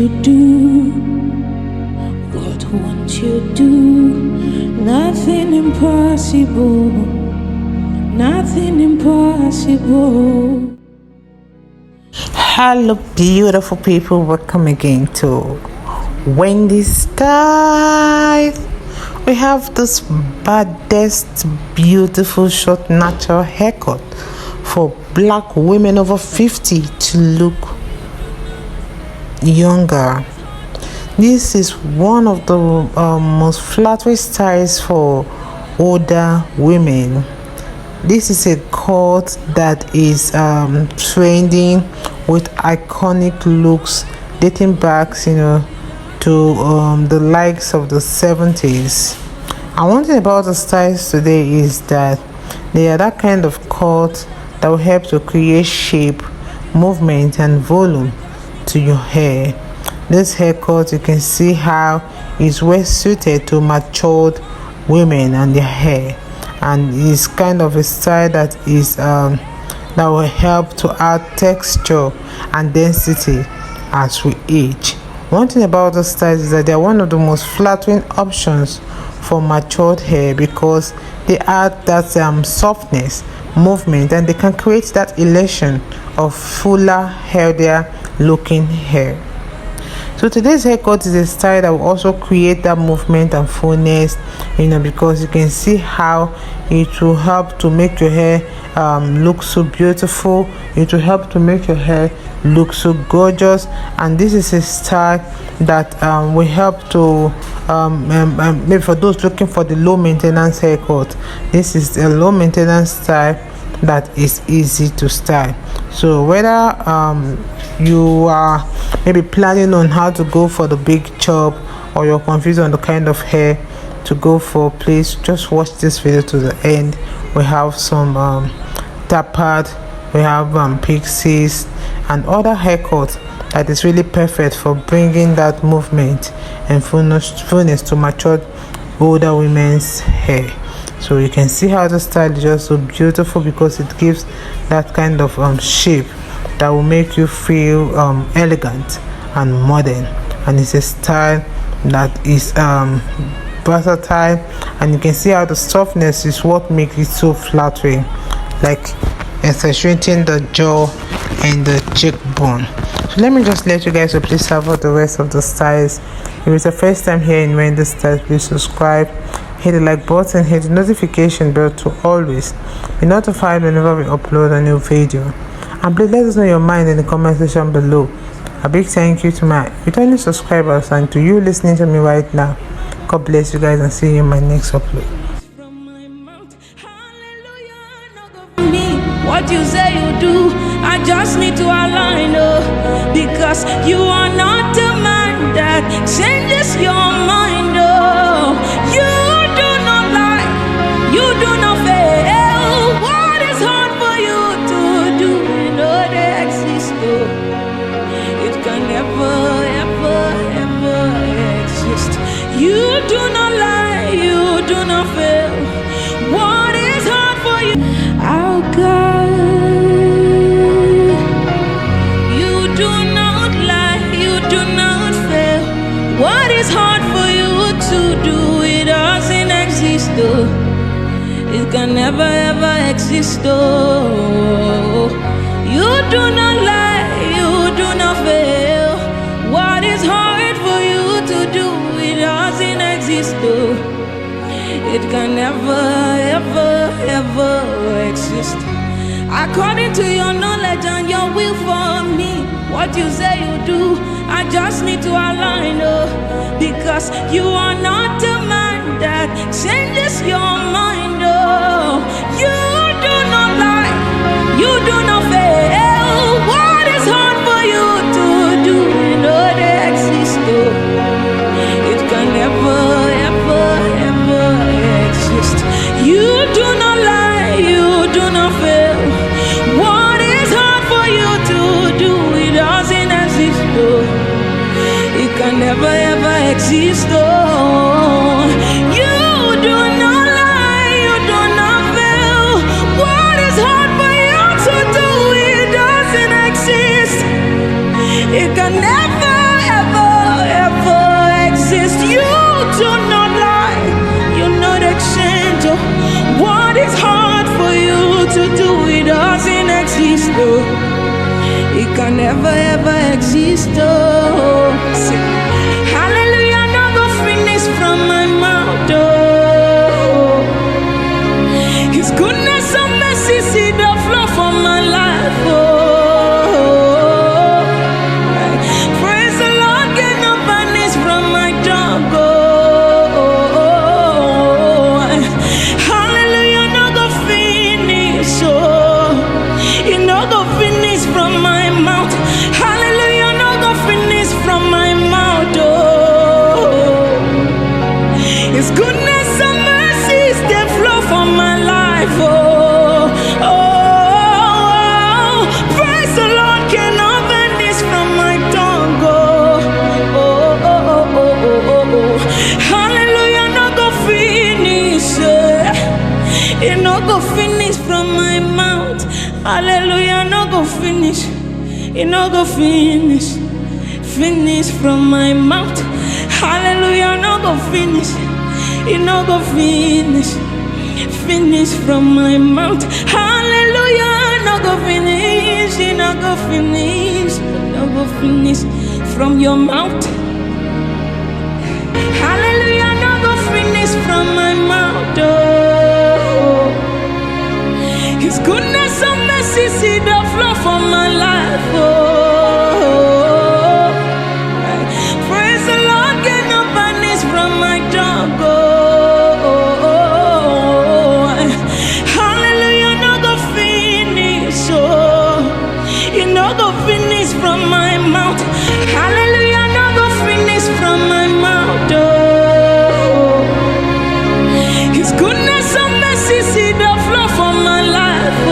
you do, God wants you do. Nothing impossible, nothing impossible. Hello beautiful people, welcome again to Wendy Styles. We have this baddest beautiful short natural haircut for black women over 50 to look younger. This is one of the most flattering styles for older women. This is a cut that is trending with iconic looks dating back, to the likes of the 70s. And one thing about the styles today is that they are that kind of cut that will help to create shape, movement, and volume to your hair. This haircut, you can see how it's well suited to matured women and their hair, and it's kind of a style that is that will help to add texture and density as we age. One thing about the styles is that they are one of the most flattering options for matured hair because they add that softness, movement, and they can create that illusion of fuller, healthier looking hair. So today's haircut is a style that will also create that movement and fullness, because you can see how it will help to make your hair look so beautiful. It will help to make your hair look so gorgeous, and this is a style that will help to maybe for those looking for the low maintenance haircut. This is a low maintenance style that is easy to style. So whether you are maybe planning on how to go for the big chop, or you're confused on the kind of hair to go for, please just watch this video to the end. We have some Tapered, we have Pixies, and other haircuts that is really perfect for bringing that movement and fullness to matured older women's hair. So you can see how the style is just so beautiful because it gives that kind of shape that will make you feel elegant and modern, and it's a style that is versatile, and you can see how the softness is what makes it so flattering, like accentuating the jaw and the cheekbone. So let me just let you guys please have the rest of the styles. If it's the first time here in Wendy Styles, please subscribe, hit the like button, hit the notification bell to always be notified whenever we upload a new video. And please let us know your mind in the comment section below. A big thank you to my returning subscribers and to you listening to me right now. God bless you guys, and see you in my next upload. What you say you do, I just need to align, because you are not the man that changes your mind, you do not lie, you do not fail. What is hard for you to do, they exist, it can never, ever, ever exist. You do not lie, you do not fail. What is hard for you? Oh God, you do not lie, you do not fail. What is hard for you to do? It doesn't exist, it can never ever exist, you do not lie, you do not fail. What is hard for you to do? It doesn't exist, it can never, ever, ever exist. According to your knowledge and your will for me, what you say you do, I just need to align, because you are not the man that changes your mind, you do not lie, you do not fail. What is hard for you to do? They exist, it can never, ever, ever exist. You do not lie, you do not fail. What is hard for you to do? It doesn't exist, it can never ever exist, you do not lie, you do not fail. What is hard for you to do? It doesn't exist, it can never ever oh. It can never ever exist, oh. Say, hallelujah, no go finish from my mouth, oh. His goodness and mercy see the flow from my life, oh. Praise the Lord, get no vanish from my tongue, oh. Hallelujah, no go finish, oh. It no go finish from my mouth. Hallelujah, no go finish from my mouth, oh. His goodness and mercies, they flow from my life, oh. Oh, praise the Lord, cannot vanish from my tongue, oh. Oh, oh, oh, oh, oh, oh. Hallelujah, no go finish, it no go finish from my mouth. Hallelujah, no go finish. It no go finish. Finish from my mouth. Hallelujah, no go finish. It no go finish. Finish from my mouth. Hallelujah, no go finish. It no go finish. No go finish from your mouth. Hallelujah, no go finish from my mouth, oh. His goodness and mercy see the flow from my life, oh. Praise the Lord, get no vanish from my tongue, oh. Hallelujah, no go finish, oh. It no go finish from my mouth. Hallelujah, no go finish from my mouth, oh. His goodness and mercy see the flow from my life, oh.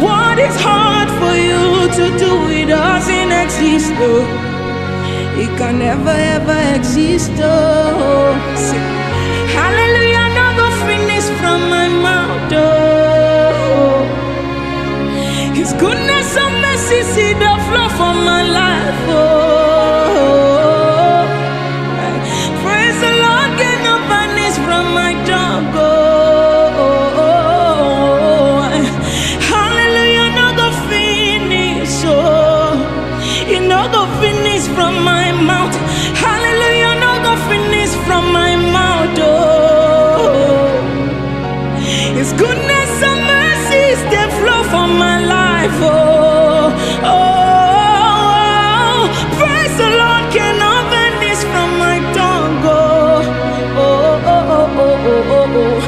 What is hard for you to do? It doesn't exist, oh. It can never ever exist, oh. Say, hallelujah, no go finish from my mouth, oh. His goodness and mercy see the flow from my life, oh. Praise the Lord, get no vanish from my tongue, oh. Hallelujah, no go finish, oh. It no go finish from my mouth. Hallelujah, no go finish from my mouth, oh. His goodness and mercies, they flow from my life, oh. Oh, praise the Lord, cannot vanish from my tongue, oh. Oh, oh, oh, oh, oh, oh, oh.